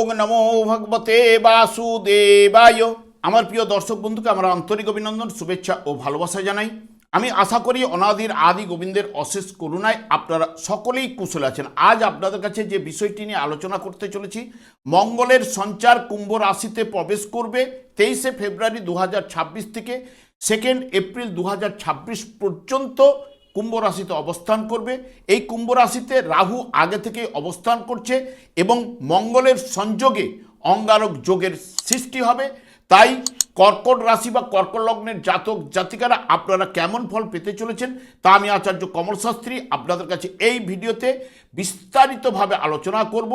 ওং নমো ভগবতে বাসুদেবায়। আমার প্রিয় দর্শক বন্ধুকে আমার আন্তরিক অভিনন্দন, শুভেচ্ছা ও ভালোবাসা জানাই। আমি আশা করি অনাদির আদি গোবিন্দের অশেষ করুণায় আপনারা সকলেই কুশল আছেন। আজ আপনাদের কাছে যে বিষয়টি নিয়ে আলোচনা করতে চলেছি, মঙ্গলের সঞ্চার কুম্ভ রাশিতে প্রবেশ করবে 23শে ফেব্রুয়ারি 2026 থেকে 2 এপ্রিল 2026 পর্যন্ত কুম্ভ রাশিতে অবস্থান করবে। এই কুম্ভ রাশিতে রাহু আগে থেকে অবস্থান করছে এবং মঙ্গলের সংযোগে অঙ্গারক যোগের সৃষ্টি হবে। তাই কর্কট রাশি বা কর্কট লগ্নের জাতক জাতিকারা আপনারা কেমন ফল পেতে চলেছেন তা আমি আচার্য কমল শাস্ত্রী আপনাদের কাছে এই ভিডিওতে বিস্তারিতভাবে আলোচনা করব।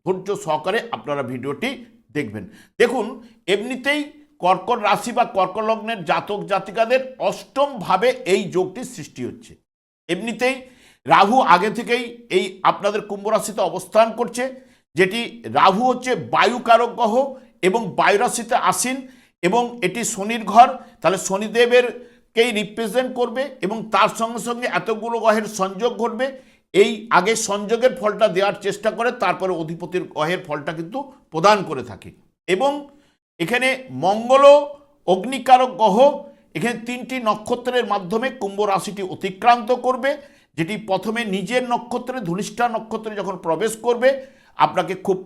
ধৈর্য সহকারে আপনারা ভিডিওটি দেখবেন। দেখুন, এমনিতেই কর্কট রাশি বা কর্কট লগ্নের জাতক জাতিকাদের অষ্টমভাবে এই যোগটির সৃষ্টি হচ্ছে। এমনিতেই রাহু আগে থেকেই এই আপনাদের কুম্ভ রাশিতে অবস্থান করছে, যেটি রাহু হচ্ছে বায়ুকারক গ্রহ এবং বায়ু রাশিতে আসীন এবং এটি শনির ঘর। তাহলে শনিদেবেরকেই রিপ্রেজেন্ট করবে এবং তার সঙ্গে সঙ্গে এতগুলো গ্রহের সংযোগ ঘটবে। এই আগে সংযোগের ফলটা দেওয়ার চেষ্টা করে, তারপরে অধিপতির গ্রহের ফলটা কিন্তু প্রদান করে থাকে। এবং এখানে মঙ্গলও অগ্নিকারক গ্রহ, এখানে 3টি নক্ষত্রের মাধ্যমে কুম্ভ রাশিটি অতিক্রান্ত করবে, যেটি প্রথমে নিজের নক্ষত্রে ধূলিষ্ঠা নক্ষত্রে যখন প্রবেশ করবে আপনাকে খুব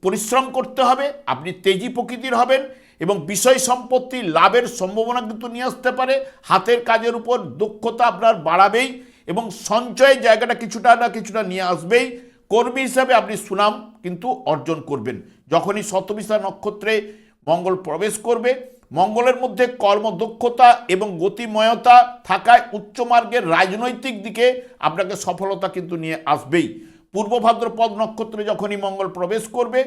পরিশ্রম করতে হবে, আপনি তেজি প্রকৃতির হবেন এবং বিষয় সম্পত্তি লাভের সম্ভাবনা কিন্তু নিয়ে আসতে পারে। হাতের কাজের উপর দক্ষতা আপনার বাড়াবেই এবং সঞ্চয়ের জায়গাটা কিছুটা না কিছুটা নিয়ে আসবেই। কর্মী হিসাবে আপনি সুনাম কিন্তু অর্জন করবেন। যখনই শতবিশা নক্ষত্রে মঙ্গল প্রবেশ করবে, মঙ্গলের মধ্যে কর্মদক্ষতা এবং গতিময়তা থাকায় উচ্চমার্গের রাজনৈতিক দিকে আপনাকে সফলতা কিন্তু নিয়ে আসবেই। পূর্ব ভাদ্রপদ নক্ষত্রে যখনই মঙ্গল প্রবেশ করবে,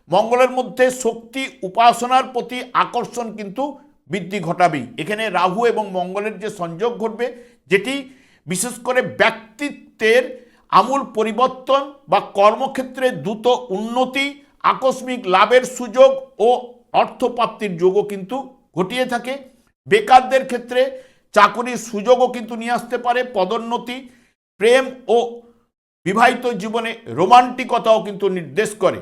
মঙ্গলের মধ্যে শক্তি উপাসনার প্রতি আকর্ষণ কিন্তু বৃদ্ধি ঘটাবেই। এখানে রাহু এবং মঙ্গলের যে সংযোগ ঘটবে, যেটি বিশেষ করে ব্যক্তিত্বের আমূল পরিবর্তন বা কর্মক্ষেত্রে দ্রুত উন্নতি, আকস্মিক লাভের সুযোগ ও অর্থপ্রাপ্তির যোগও কিন্তু ঘটিয়ে থাকে। বেকারদের ক্ষেত্রে চাকরির সুযোগও কিন্তু নিয়ে আসতে পারে, পদোন্নতি, প্রেম ও বিবাহিত জীবনে রোমান্টিকতাও কিন্তু নির্দেশ করে।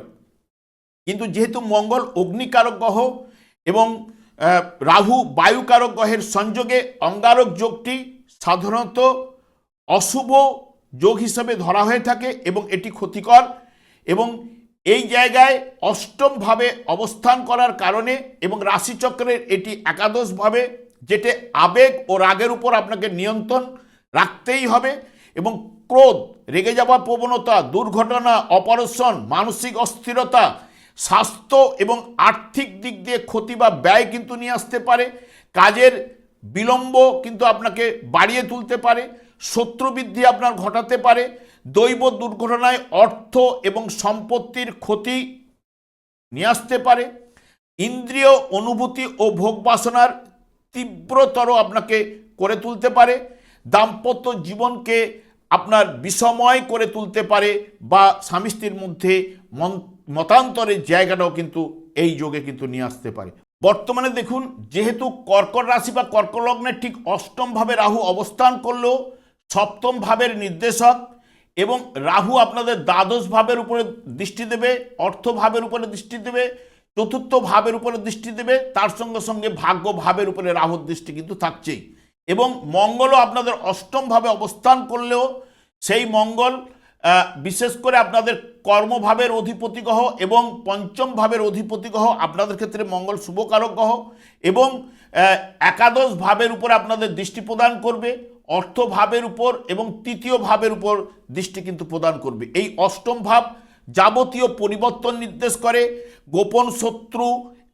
কিন্তু যেহেতু মঙ্গল অগ্নিকারক গ্রহ এবং রাহু বায়ুকারক গ্রহের সংযোগে অঙ্গারক যোগটি সাধারণত অশুভ যোগ হিসাবে ধরা হয়ে থাকে এবং এটি ক্ষতিকর। এবং এই জায়গায় অষ্টমভাবে অবস্থান করার কারণে এবং রাশিচক্রের এটি একাদশভাবে, যেটা আবেগ ও রাগের উপর আপনাকে নিয়ন্ত্রণ রাখতেই হবে এবং ক্রোধ, রেগে যাওয়া প্রবণতা, দুর্ঘটনা, অপারেশন, মানসিক অস্থিরতা, স্বাস্থ্য এবং আর্থিক দিক দিয়ে ক্ষতি বা ব্যয় কিন্তু নিয়ে আসতে পারে। কাজের বিলম্ব কিন্তু আপনাকে বাড়িয়ে তুলতে পারে, শত্রুবৃদ্ধি আপনার ঘটাতে পারে, দৈব দুর্ঘটনায় অর্থ এবং সম্পত্তির ক্ষতি নিয়ে আসতে পারে, ইন্দ্রিয় অনুভূতি ও ভোগ বাসনার তীব্রতর আপনাকে করে তুলতে পারে, দাম্পত্য জীবনকে আপনার বিষময় করে তুলতে পারে বা স্বামী স্ত্রীর মধ্যে মতান্তরের জায়গাটাও কিন্তু এই যোগে কিন্তু নিয়ে আসতে পারে। বর্তমানে দেখুন, যেহেতু কর্কট রাশি বা কর্কট লগ্নের ঠিক অষ্টমভাবে রাহু অবস্থান করলেও সপ্তম ভাবের নির্দেশক এবং রাহু আপনাদের দ্বাদশ ভাবের উপরে দৃষ্টি দেবে, অর্থ ভাবের উপরে দৃষ্টি দেবে, চতুর্থ ভাবের উপরে দৃষ্টি দেবে, তার সঙ্গে সঙ্গে ভাগ্য ভাবের উপরে রাহুর দৃষ্টি কিন্তু থাকছেই। এবং মঙ্গলও আপনাদের অষ্টমভাবে অবস্থান করলেও সেই মঙ্গল বিশেষ করে আপনাদের কর্মভাবের অধিপতি গ্রহ এবং পঞ্চম ভাবের অধিপতি গ্রহ, আপনাদের ক্ষেত্রে মঙ্গল শুভকারক গ্রহ এবং একাদশ ভাবের উপর আপনাদের দৃষ্টি প্রদান করবে, অর্থ ভাবের উপর এবং তৃতীয় ভাবের উপর দৃষ্টি কিন্তু প্রদান করবে। এই অষ্টম ভাব যাবতীয় পরিবর্তন নির্দেশ করে, গোপন শত্রু,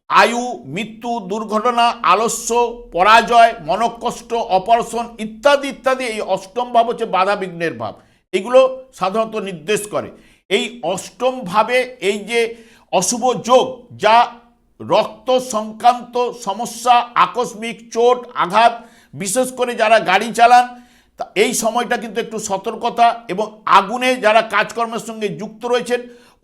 আয়ু, মৃত্যু, দুর্ঘটনা, আলস্য, পরাজয়, মনকষ্ট, অপারেশন ইত্যাদি ইত্যাদি। এই অষ্টম ভাব হচ্ছে বাধা বিঘ্নের ভাব, এগুলো সাধারণত নির্দেশ করে। এই অষ্টম ভাবে এই যে অশুভ যোগ, যা রক্ত সংক্রান্ত সমস্যা, আকস্মিক চোট আঘাত, বিশেষ করে যারা গাড়ি চালান এই সময়টা কিন্তু একটু সতর্কতা এবং আগুনে যারা কাজকর্মের সঙ্গে যুক্ত রয়েছেন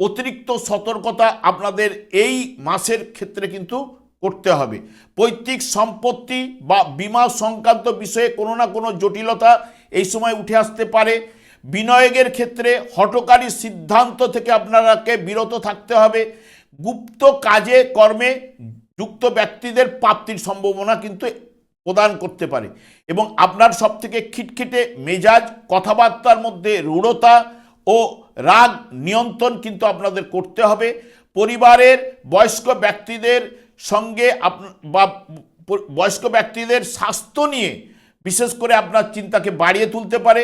অতিরিক্ত সতর্কতা আপনাদের এই মাসের ক্ষেত্রে কিন্তু করতে হবে। পৈতৃক সম্পত্তি বা বীমা সংক্রান্ত বিষয়ে কোনো না কোনো জটিলতা এই সময় উঠে আসতে পারে। বিনিয়োগের ক্ষেত্রে হঠকারী সিদ্ধান্ত থেকে আপনারাকে বিরত থাকতে হবে। গুপ্ত কাজে কর্মে যুক্ত ব্যক্তিদের প্রাপ্তির সম্ভাবনা কিন্তু প্রদান করতে পারে। এবং আপনার সবথেকে খিটখিটে মেজাজ, কথাবার্তার মধ্যে রূঢ়তা ও রাগ নিয়ন্ত্রণ কিন্তু আপনাদের করতে হবে। পরিবারের বয়স্ক ব্যক্তিদের সঙ্গে বা বয়স্ক ব্যক্তিদের স্বাস্থ্য নিয়ে বিশেষ করে আপনার চিন্তাকে বাড়িয়ে তুলতে পারে।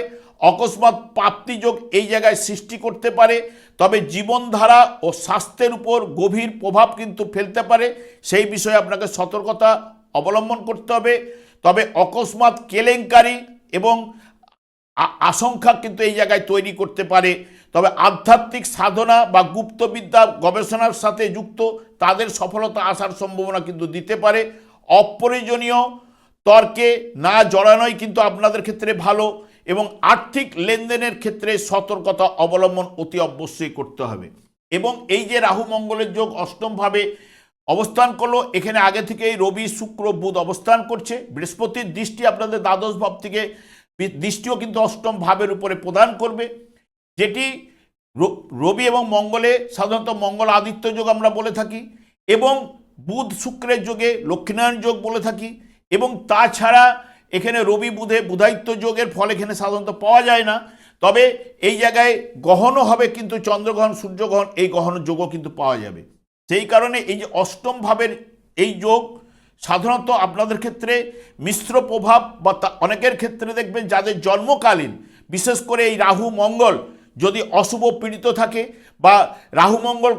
অকস্মাৎ প্রাপ্তিযোগ এই জায়গায় সৃষ্টি করতে পারে, তবে জীবনধারা ও স্বাস্থ্যের উপর গভীর প্রভাব কিন্তু ফেলতে পারে। সেই বিষয়ে আপনাকে সতর্কতা অবলম্বন করতে হবে। তবে অকস্মাৎ কেলেঙ্কারি এবং আশঙ্কা কিন্তু এই জায়গায় তৈরি করতে পারে। তবে আধ্যাত্মিক সাধনা বা গুপ্তবিদ্যা গবেষণার সাথে যুক্ত তাদের সফলতা আসার সম্ভাবনা কিন্তু দিতে পারে। অপ্রয়োজনীয় তর্কে না জড়ানোই কিন্তু আপনাদের ক্ষেত্রে ভালো। এবং আর্থিক লেনদেনের ক্ষেত্রে সতর্কতা অবলম্বন অতি অবশ্যই করতে হবে। এবং এই যে রাহু মঙ্গলের যোগ অষ্টমভাবে অবস্থান করলো, এখানে আগে থেকেই রবি শুক্র বুধ অবস্থান করছে। বৃহস্পতির দৃষ্টি আপনাদের দ্বাদশ ভাব থেকে দৃষ্টিও কিন্তু অষ্টম ভাবের উপরে প্রদান করবে, যেটি রবি এবং মঙ্গলে সাধারণত মঙ্গল আদিত্য যোগ আমরা বলে থাকি, এবং বুধ শুক্রের যোগে লক্ষ্মীনারায়ণ যোগ বলে থাকি। এবং তাছাড়া এখানে রবি বুধে বুধায়িত্ব যোগের ফল এখানে সাধারণত পাওয়া যায় না। তবে এই জায়গায় গহনও হবে, কিন্তু চন্দ্রগ্রহণ সূর্যগ্রহণ এই গহন যোগও কিন্তু পাওয়া যাবে। সেই কারণে এই যে অষ্টম ভাবের এই যোগ সাধারণত আপনাদের ক্ষেত্রে মিশ্র প্রভাব, বা অনেকের ক্ষেত্রে দেখবেন যাদের জন্মকালীন বিশেষ করে এই রাহু মঙ্গল যদি অশুভ পীড়িত থাকে, বা রাহু মঙ্গল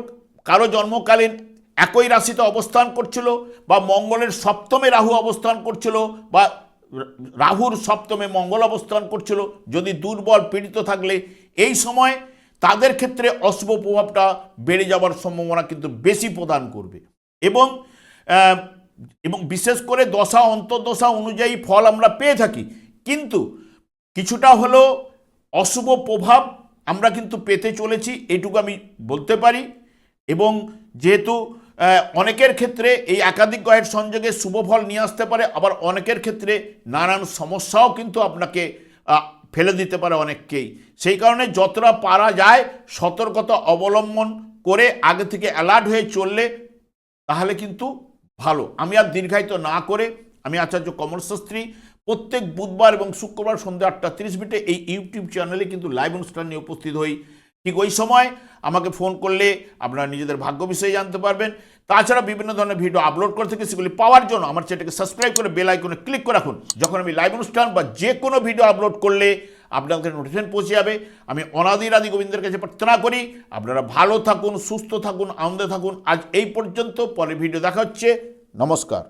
কারো জন্মকালীন একই রাশিতে অবস্থান করছিল, বা মঙ্গলের সপ্তমে রাহু অবস্থান করছিল, বা রাহুর সপ্তমে মঙ্গল অবস্থান করছিল, যদি দুর্বল পীড়িত থাকলে এই সময় তাদের ক্ষেত্রে অশুভ প্রভাবটা বেড়ে যাওয়ার সম্ভাবনা কিন্তু বেশি প্রদান করবে। এবং বিশেষ করে দশা অন্তর্দশা অনুযায়ী ফল আমরা পেয়ে থাকি, কিন্তু কিছুটা হলেও অশুভ প্রভাব আমরা কিন্তু পেতে চলেছি, এটুকু আমি বলতে পারি। এবং যেহেতু অনেকের ক্ষেত্রে এই একাধিক গ্রহের সংযোগে শুভ ফল নিয়ে আসতে পারে, আবার অনেকের ক্ষেত্রে নানান সমস্যাও কিন্তু আপনাকে ফেলে দিতে পারে অনেককেই। সেই কারণে যতটা পারা যায় সতর্কতা অবলম্বন করে আগে থেকে অ্যালার্ট হয়ে চললে তাহলে কিন্তু ভালো। আমি আর দীর্ঘায়িত না করে, আমি আচার্য কমল শাস্ত্রী প্রত্যেক বুধবার এবং শুক্রবার সন্ধ্যা 8:30 এই ইউটিউব চ্যানেলে কিন্তু লাইভ অনুষ্ঠান নিয়ে উপস্থিত হই। ঠিক ওই সময় আমাকে ফোন করলে আপনারা নিজেদের ভাগ্য বিষয়ে জানতে পারবেন। তাছাড়া বিভিন্ন ধরনের ভিডিও আপলোড করে থেকে সেগুলি পাওয়ার জন্য আমার চ্যানেলকে সাবস্ক্রাইব করে বেল আইকনে ক্লিক করে রাখুন। যখন আমি লাইভ অনুষ্ঠান বা যে কোনো ভিডিও আপলোড করলে আপনাদের নোটিফিকেশন পৌঁছে যাবে। আমি অনাদির আদি গোবিন্দের কাছে প্রার্থনা করি আপনারা ভালো থাকুন, সুস্থ থাকুন, আনন্দে থাকুন। আজ এই পর্যন্ত, পরে ভিডিও দেখা হচ্ছে। নমস্কার।